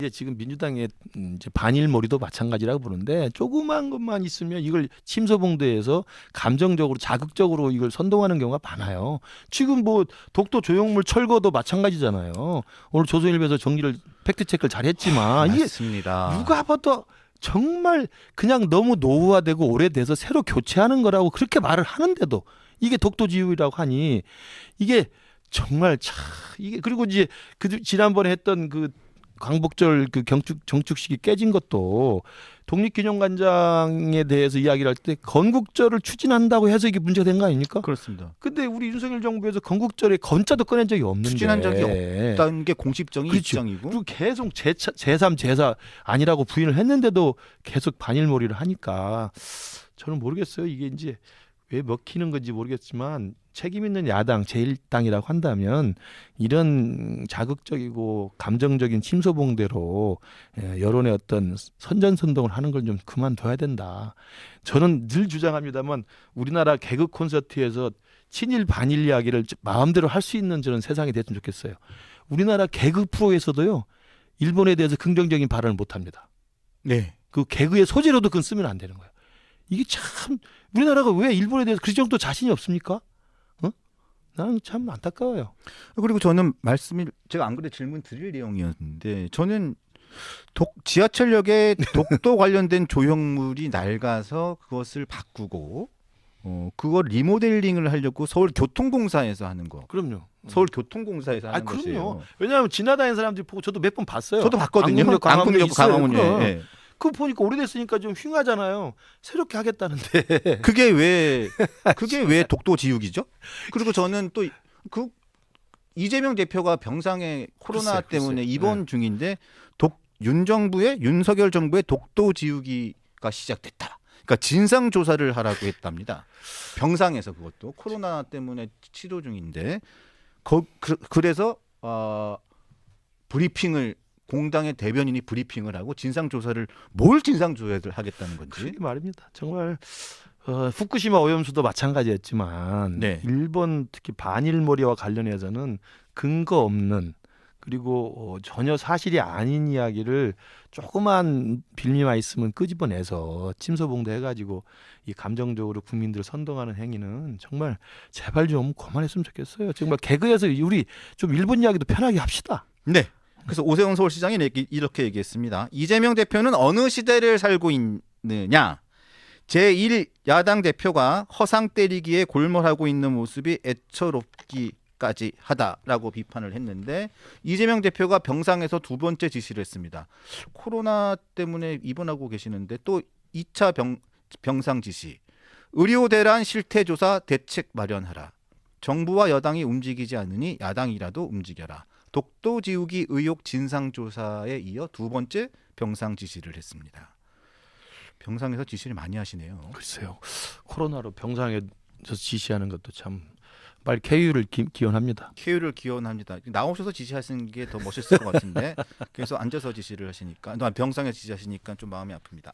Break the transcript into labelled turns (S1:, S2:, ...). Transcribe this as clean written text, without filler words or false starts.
S1: 이제 지금 민주당의 이제 반일머리도 마찬가지라고 보는데 조그만 것만 있으면 이걸 침소봉대해서 감정적으로 자극적으로 이걸 선동하는 경우가 많아요. 지금 뭐 독도 조형물 철거도 마찬가지잖아요. 오늘 조선일보에서 정리를 팩트 체크를 잘했지만 이게
S2: 맞습니다.
S1: 누가 봐도 정말 그냥 너무 노후화되고 오래돼서 새로 교체하는 거라고 그렇게 말을 하는데도 이게 독도지휘라고 하니 이게 정말 참 이게 그리고 이제 그 지난번에 했던 그 광복절 그 정축식이 깨진 것도 독립기념관장에 대해서 이야기를 할 때 건국절을 추진한다고 해서 이게 문제가 된 거 아닙니까?
S2: 그렇습니다.
S1: 근데 우리 윤석열 정부에서 건국절에 건자도 꺼낸 적이 없는데
S2: 추진한 적이 없다는 게 공식적인
S1: 그렇죠.
S2: 입장이고.
S1: 그리고 계속 제3, 제4 아니라고 부인을 했는데도 계속 반일머리를 하니까 저는 모르겠어요. 이게 이제 왜 먹히는 건지 모르겠지만 책임 있는 야당, 제1당이라고 한다면 이런 자극적이고 감정적인 침소봉대로 여론의 어떤 선전선동을 하는 걸 좀 그만둬야 된다. 저는 늘 주장합니다만 우리나라 개그 콘서트에서 친일 반일 이야기를 마음대로 할 수 있는 저런 세상이 됐으면 좋겠어요. 우리나라 개그 프로에서도요. 일본에 대해서 긍정적인 발언을 못합니다.
S2: 네.
S1: 그 개그의 소재로도 그건 쓰면 안 되는 거예요. 이게 참 우리나라가 왜 일본에 대해서 그 정도 자신이 없습니까? 나는 참 안타까워요.
S2: 그리고 저는 제가 안 그래 질문 드릴 내용이었는데 저는 지하철역에 독도 관련된 조형물이 낡아서 그것을 바꾸고 그걸 리모델링을 하려고 서울교통공사에서 하는 거.
S1: 그럼요.
S2: 서울교통공사에서 하는
S1: 그럼요.
S2: 것이에요.
S1: 왜냐하면 지나다니는 사람들이 보고 저도 몇 번 봤어요.
S2: 저도 봤거든요.
S1: 안국역,
S2: 안국역 강화문에. 예.
S1: 그거 보니까 오래됐으니까 좀 흉하잖아요. 새롭게 하겠다는데.
S2: 그게 왜 독도 지우기죠? 그리고 저는 또 그 이재명 대표가 병상에 코로나
S1: 글쎄.
S2: 때문에 입원 중인데 윤석열 정부의 독도 지우기가 시작됐다. 그러니까 진상 조사를 하라고 했답니다. 병상에서 그것도 코로나 때문에 치료 중인데 그래서 브리핑을 공당의 대변인이 브리핑을 하고 뭘 진상 조사를 하겠다는 건지.
S1: 그러게 말입니다. 정말 후쿠시마 오염수도 마찬가지였지만
S2: 네.
S1: 일본 특히 반일머리와 관련해서는 근거 없는 그리고 전혀 사실이 아닌 이야기를 조그만 빌미만 있으면 끄집어내서 침소봉대 해가지고 이 감정적으로 국민들을 선동하는 행위는 정말 제발 좀 그만했으면 좋겠어요. 정말 개그에서 우리 좀 일본 이야기도 편하게 합시다.
S2: 네. 그래서 오세훈 서울시장이 이렇게 얘기했습니다. 이재명 대표는 어느 시대를 살고 있느냐? 제1야당 대표가 허상 때리기에 골몰하고 있는 모습이 애처롭기까지 하다라고 비판을 했는데 이재명 대표가 병상에서 두 번째 지시를 했습니다. 코로나 때문에 입원하고 계시는데 또 2차 병상 지시. 의료 대란 실태 조사 대책 마련하라. 정부와 여당이 움직이지 않으니 야당이라도 움직여라. 독도 지우기 의혹 진상조사에 이어 두 번째 병상 지시를 했습니다. 병상에서 지시를 많이 하시네요.
S1: 글쎄요. 코로나로 병상에서 지시하는 것도 참 빨리 쾌유를 기원합니다.
S2: 쾌유를 기원합니다. 나오셔서 지시하시는 게 더 멋있을 것 같은데 그래서 앉아서 지시를 하시니까 병상에서 지시하시니까 좀 마음이 아픕니다.